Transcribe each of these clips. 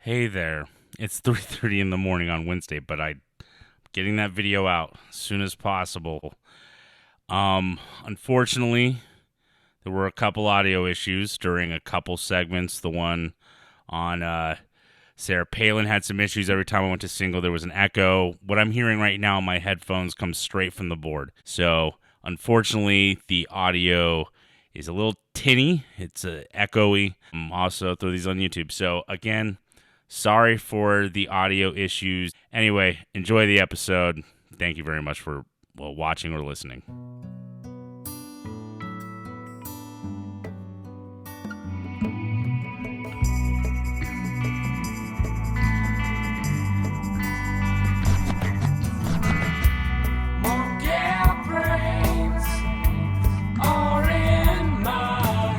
Hey there. It's 3:30 in the morning on Wednesday, but I'm getting that video out as soon as possible. Unfortunately, there were a couple audio issues during a couple segments. The one on Sarah Palin had some issues every time I went to single. There was an echo. What I'm hearing right now on my headphones comes straight from the board. So, unfortunately, the audio is a little tinny. It's echoey. Also, throw these on YouTube. So, again, sorry for the audio issues. Anyway, enjoy the episode. Thank you very much for watching or listening.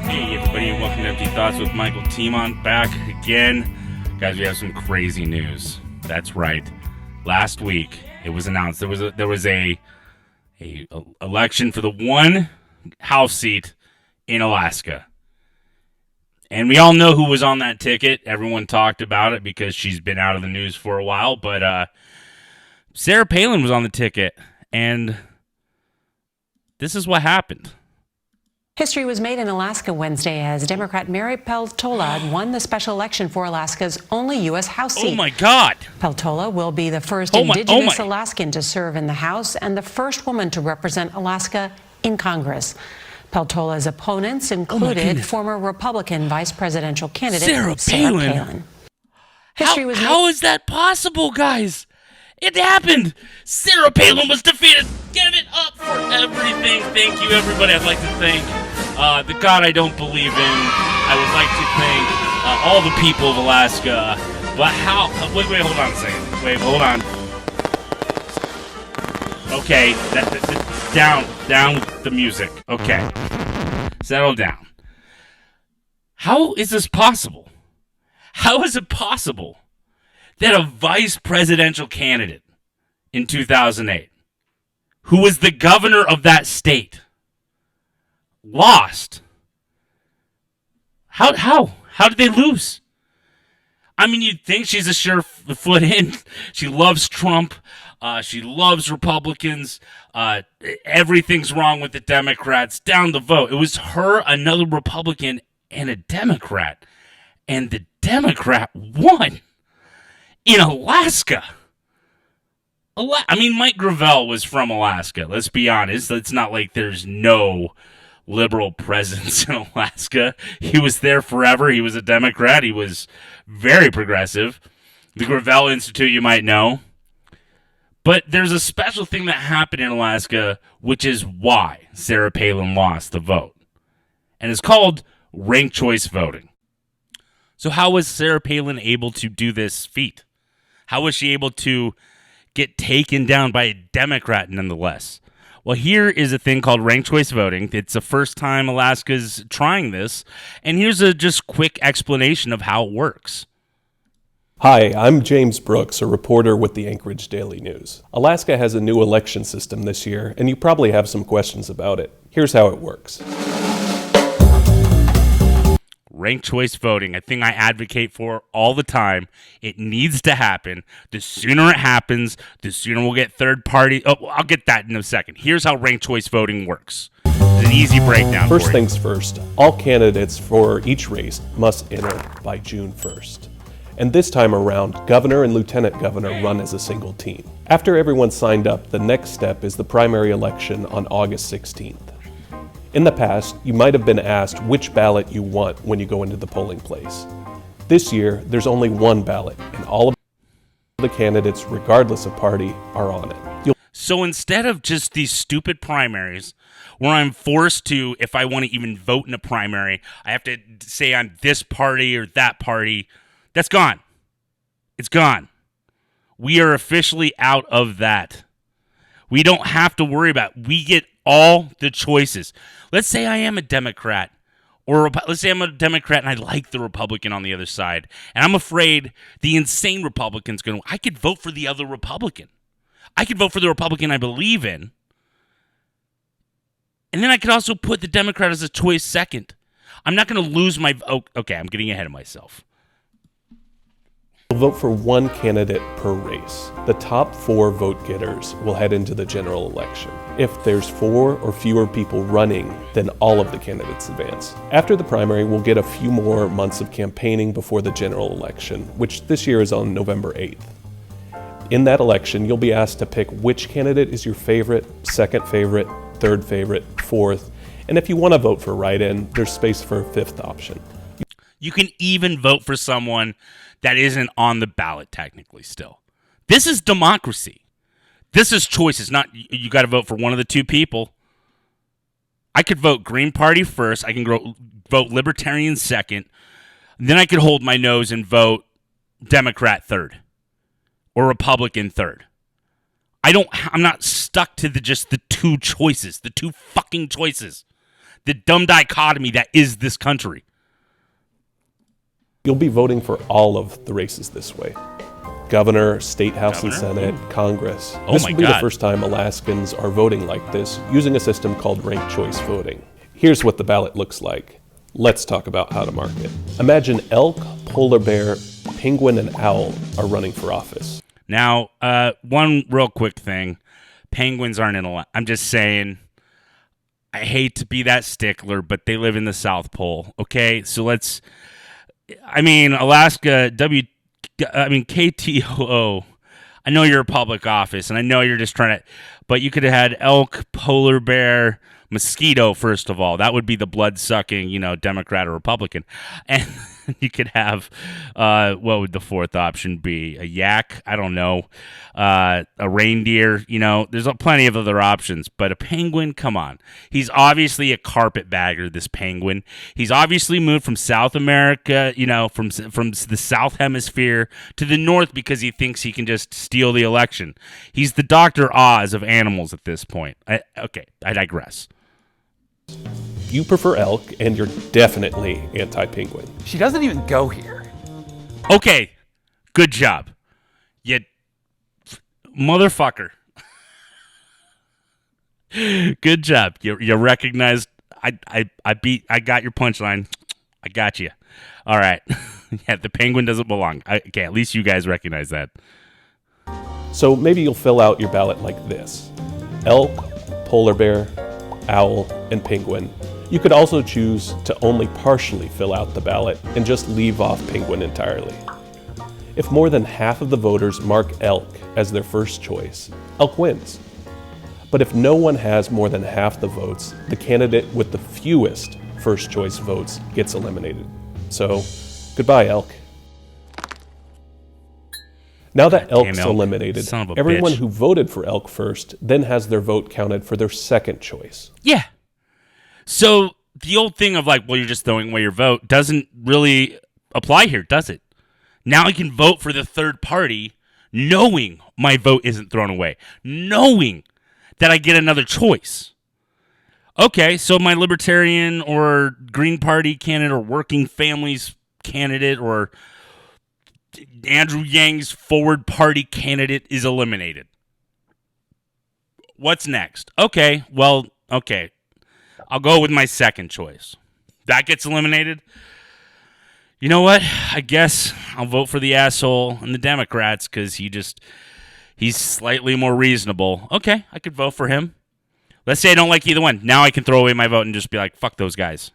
Hey everybody, welcome to Empty Thoughts with Mihkel Teemant, back again. Guys, we have some crazy news. That's right. Last week, it was announced there was a election for the one House seat in Alaska. And we all know who was on that ticket. Everyone talked about it because she's been out of the news for a while. But Sarah Palin was on the ticket. And this is what happened. History was made in Alaska Wednesday as Democrat Mary Peltola won the special election for Alaska's only U.S. House seat. Oh, my God. Peltola will be the first indigenous Alaskan to serve in the House and the first woman to represent Alaska in Congress. Peltola's opponents included former Republican vice presidential candidate Sarah Palin. How is that possible, guys? It happened. Sarah Palin was defeated. Give it up for everything. Thank you, everybody. I'd like to thank the God I don't believe in. I would like to thank all the people of Alaska. But how? Wait, hold on a second. Wait, hold on. Okay, down with the music. Okay, settle down. How is this possible? How is it possible that a vice presidential candidate in 2008, who was the governor of that state, lost? How did they lose? I mean, you'd think she's a sure foot in. She loves Trump. She loves Republicans. Everything's wrong with the Democrats. Down the vote. It was her, another Republican, and a Democrat. And the Democrat won in Alaska. I mean, Mike Gravel was from Alaska. Let's be honest. It's not like there's no liberal presence in Alaska. He was there forever. He was a Democrat. He was very progressive. The Gravel Institute, you might know. But there's a special thing that happened in Alaska, which is why Sarah Palin lost the vote. And it's called ranked choice voting. So how was Sarah Palin able to do this feat? How was she able to get taken down by a Democrat nonetheless? Well, here is a thing called ranked choice voting. It's the first time Alaska's trying this. And here's a just quick explanation of how it works. Hi, I'm James Brooks, a reporter with the Anchorage Daily News. Alaska has a new election system this year, and you probably have some questions about it. Here's how it works. Ranked choice voting, a thing I advocate for all the time. It needs to happen. The sooner it happens, the sooner we'll get third party. Oh, I'll get that in a second. Here's how ranked choice voting works. It's an easy breakdown. First things first, all candidates for each race must enter by June 1st. And this time around, governor and lieutenant governor run as a single team. After everyone's signed up, the next step is the primary election on August 16th. In the past, you might have been asked which ballot you want when you go into the polling place. This year, there's only one ballot, and all of the candidates, regardless of party, are on it. So instead of just these stupid primaries, where I'm forced to, if I want to even vote in a primary, I have to say I'm this party or that party, that's gone. It's gone. We are officially out of that. We don't have to worry about it. We get all the choices. Let's say I am a Democrat, or let's say I'm a Democrat and I like the Republican on the other side, and I'm afraid the insane Republican's going to, I could vote for the other Republican. I could vote for the Republican I believe in, and then I could also put the Democrat as a choice second. I'm not going to lose my, okay, I'm getting ahead of myself. vote for one candidate per race. The top 4 vote getters will head into the general election. If there's 4 or fewer people running, then all of the candidates advance. After the primary, we'll get a few more months of campaigning before the general election, which this year is on November 8th. In that election, you'll be asked to pick which candidate is your favorite, second favorite, third favorite, fourth, and if you want to vote for write-in, there's space for a 5th option. You can even vote for someone that isn't on the ballot technically still. This is democracy. This is choices, not you got to vote for one of the 2 people. I could vote Green Party first. I can vote Libertarian second. Then I could hold my nose and vote Democrat third or Republican third. I'm not stuck to just the 2 choices, the 2 fucking choices. The dumb dichotomy that is this country. You'll be voting for all of the races this way. Governor, State House and Senate, Congress. This will be the first time Alaskans are voting like this, using a system called ranked choice voting. Here's what the ballot looks like. Let's talk about how to mark it. Imagine elk, polar bear, penguin, and owl are running for office. Now, one real quick thing. Penguins aren't in a... I'm just saying... I hate to be that stickler, but they live in the South Pole, okay? So let's... Alaska, KTOO. I know you're a public office, and I know you're just trying to... But you could have had elk, polar bear, mosquito, first of all. That would be the blood-sucking, Democrat or Republican. And you could have... what would the 4th option be? A yak? I don't know. A reindeer? There's plenty of other options. But a penguin? Come on. He's obviously a carpetbagger, this penguin. He's obviously moved from South America, from the South Hemisphere to the North because he thinks he can just steal the election. He's the Dr. Oz of animals at this point. I digress. You prefer elk, and you're definitely anti-penguin. She doesn't even go here. Okay, good job. You motherfucker. Good job. You recognized. I got your punchline. I got you. All right. Yeah, the penguin doesn't belong. Okay, at least you guys recognize that. So maybe you'll fill out your ballot like this: elk, polar bear, owl, and penguin. You could also choose to only partially fill out the ballot and just leave off penguin entirely. If more than half of the voters mark elk as their first choice, elk wins. But if no one has more than half the votes, the candidate with the fewest first choice votes gets eliminated. So, goodbye, elk. Now that elk's eliminated, everyone who voted for elk first then has their vote counted for their second choice. Yeah. So the old thing of you're just throwing away your vote doesn't really apply here, does it? Now I can vote for the third party knowing my vote isn't thrown away, knowing that I get another choice. Okay, so my Libertarian or Green Party candidate or Working Families candidate or Andrew Yang's Forward Party candidate is eliminated. What's next? Okay. I'll go with my second choice. That gets eliminated. You know what? I guess I'll vote for the asshole and the Democrats because he's slightly more reasonable. Okay, I could vote for him. Let's say I don't like either one. Now I can throw away my vote and just be like, fuck those guys.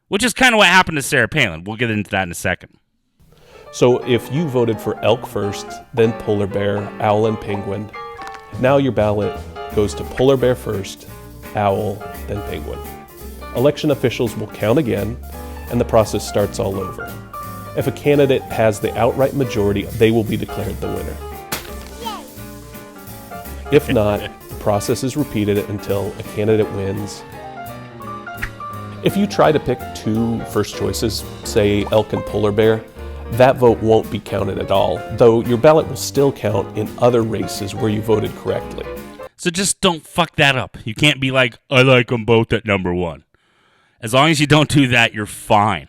Which is kind of what happened to Sarah Palin. We'll get into that in a second. So if you voted for elk first, then polar bear, owl, and penguin, now your ballot goes to polar bear first, owl, then penguin. Election officials will count again, and the process starts all over. If a candidate has the outright majority, they will be declared the winner. If not, the process is repeated until a candidate wins. If you try to pick 2 first choices, say elk and polar bear, that vote won't be counted at all, though your ballot will still count in other races where you voted correctly. So just don't fuck that up. You can't be like, I like them both at number 1. As long as you don't do that, you're fine.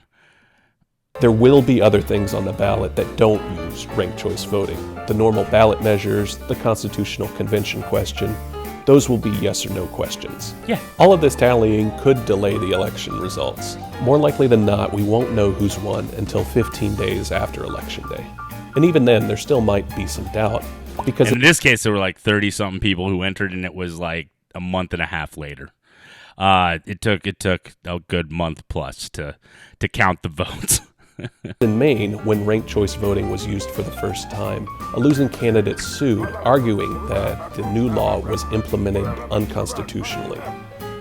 There will be other things on the ballot that don't use ranked choice voting. The normal ballot measures, the Constitutional Convention question, those will be yes or no questions. Yeah. All of this tallying could delay the election results. More likely than not, we won't know who's won until 15 days after Election Day. And even then, there still might be some doubt. Because in this case, there were like 30-something people who entered, and it was like a month and a half later. It took a good month plus to count the votes. In Maine, when ranked choice voting was used for the first time, a losing candidate sued, arguing that the new law was implemented unconstitutionally.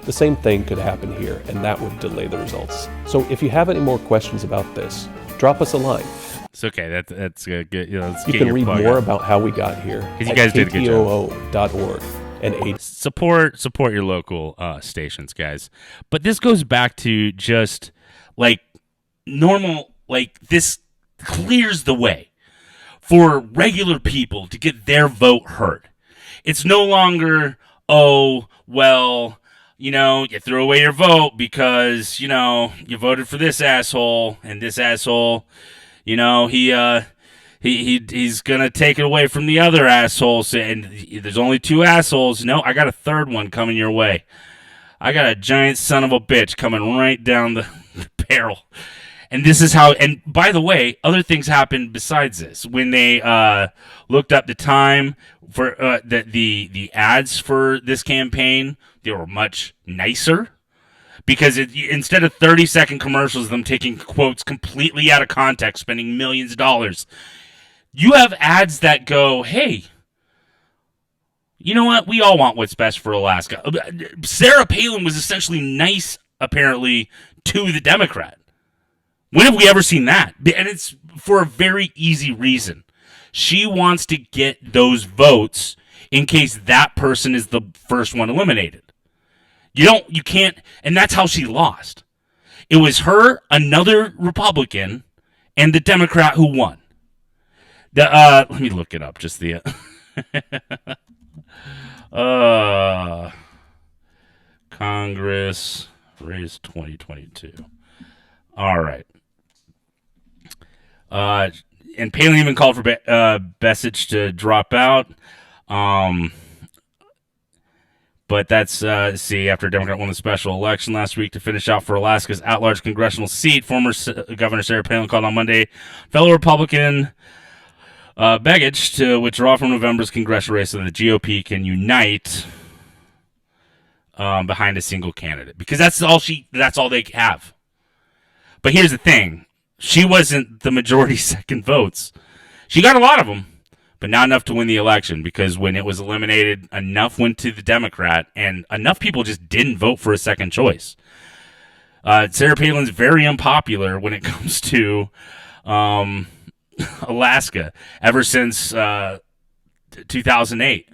The same thing could happen here, and that would delay the results. So if you have any more questions about this, drop us a line. It's okay. That's good. You can read more about how we got here at you guys did a good job. KTOO.org and support your local stations, guys. But this goes back to just like normal. Like, this clears the way for regular people to get their vote heard. It's no longer, oh, well, you threw away your vote because, you voted for this asshole, and this asshole, he's going to take it away from the other assholes, and there's only two assholes. No, I got a third one coming your way. I got a giant son of a bitch coming right down the barrel. And this is how, and by the way, other things happened besides this. When they looked up the time for the ads for this campaign, they were much nicer. Because instead of 30-second commercials, them taking quotes completely out of context, spending millions of dollars, you have ads that go, hey, you know what? We all want what's best for Alaska. Sarah Palin was essentially nice, apparently, to the Democrat. When have we ever seen that? And it's for a very easy reason. She wants to get those votes in case that person is the first one eliminated. You can't, and that's how she lost. It was her, another Republican, and the Democrat who won. Let me look it up, just the, Congress race 2022. All right. And Palin even called for Bessich to drop out. But that's, after a Democrat won the special election last week to finish out for Alaska's at-large congressional seat, former Governor Sarah Palin called on Monday fellow Republican Begich to withdraw from November's congressional race so that the GOP can unite behind a single candidate. Because that's all they have. But here's the thing. She wasn't the majority second votes. She got a lot of them, but not enough to win the election, because when it was eliminated, enough went to the Democrat, and enough people just didn't vote for a second choice. Sarah Palin's very unpopular when it comes to Alaska ever since 2008.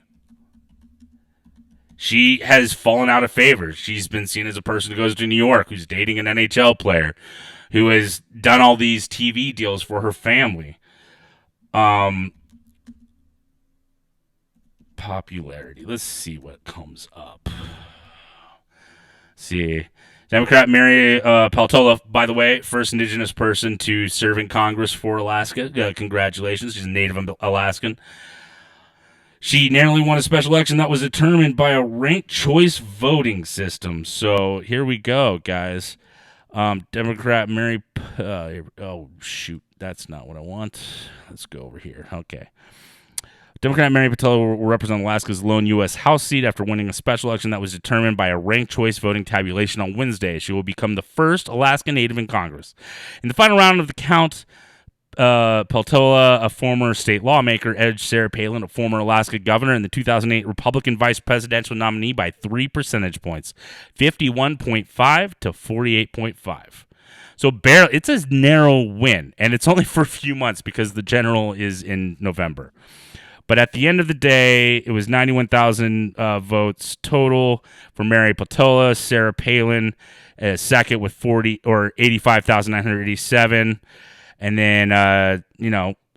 She has fallen out of favor. She's been seen as a person who goes to New York, who's dating an NHL player, who has done all these TV deals for her family. Popularity. Let's see what comes up. See. Democrat Mary Peltola, by the way, first Indigenous person to serve in Congress for Alaska. Congratulations. She's a native Alaskan. She narrowly won a special election that was determined by a ranked choice voting system. So here we go, guys. Democrat Mary... oh, shoot. That's not what I want. Let's go over here. Okay. Democrat Mary Peltola will represent Alaska's lone U.S. House seat after winning a special election that was determined by a ranked choice voting tabulation on Wednesday. She will become the first Alaska Native in Congress. In the final round of the count, Peltola, a former state lawmaker, edged Sarah Palin, a former Alaska governor, and the 2008 Republican vice presidential nominee by 3 percentage points, 51.5 to 48.5. So barely, it's a narrow win, and it's only for a few months because the general is in November. But at the end of the day, it was 91,000 votes total for Mary Peltola. Sarah Palin second with 85,987. And then,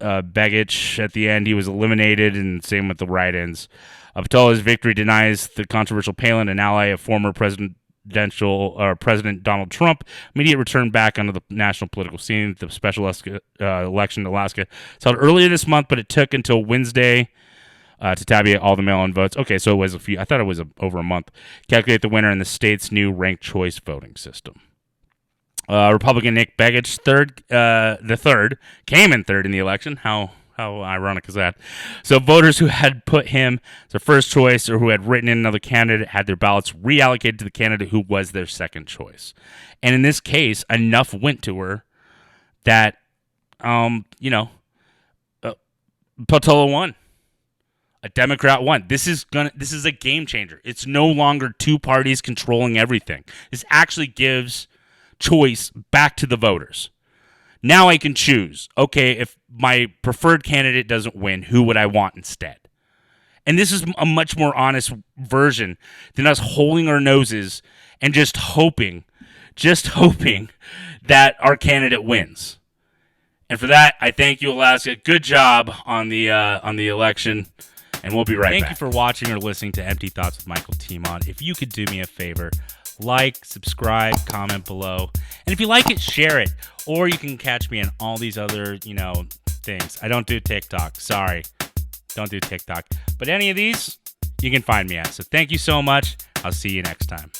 Begich at the end, he was eliminated, and same with the write-ins. Peltola's victory denies the controversial Palin, an ally of former President Donald Trump, immediate return back onto the national political scene. The special election in Alaska was held earlier this month, but it took until Wednesday to tabulate all the mail-in votes. Okay, so it was I thought it was over a month. Calculate the winner in the state's new ranked choice voting system. Republican Nick Begich, came in third in the election. How How ironic is that? So voters who had put him as their first choice or who had written in another candidate had their ballots reallocated to the candidate who was their second choice. And in this case, enough went to her that, Peltola won. A Democrat won. This is a game changer. It's no longer two parties controlling everything. This actually gives choice back to the voters. Now I can choose. Okay, if my preferred candidate doesn't win, who would I want instead? And this is a much more honest version than us holding our noses and just hoping that our candidate wins. And for that, I thank you, Alaska. Good job on the election. And we'll be right back. Thank you for watching or listening to Empty Thoughts with Mihkel Teemant. If you could do me a favor, like, subscribe, comment below. And if you like it, share it. Or you can catch me on all these other, things. I don't do TikTok. Sorry. Don't do TikTok. But any of these, you can find me at. So thank you so much. I'll see you next time.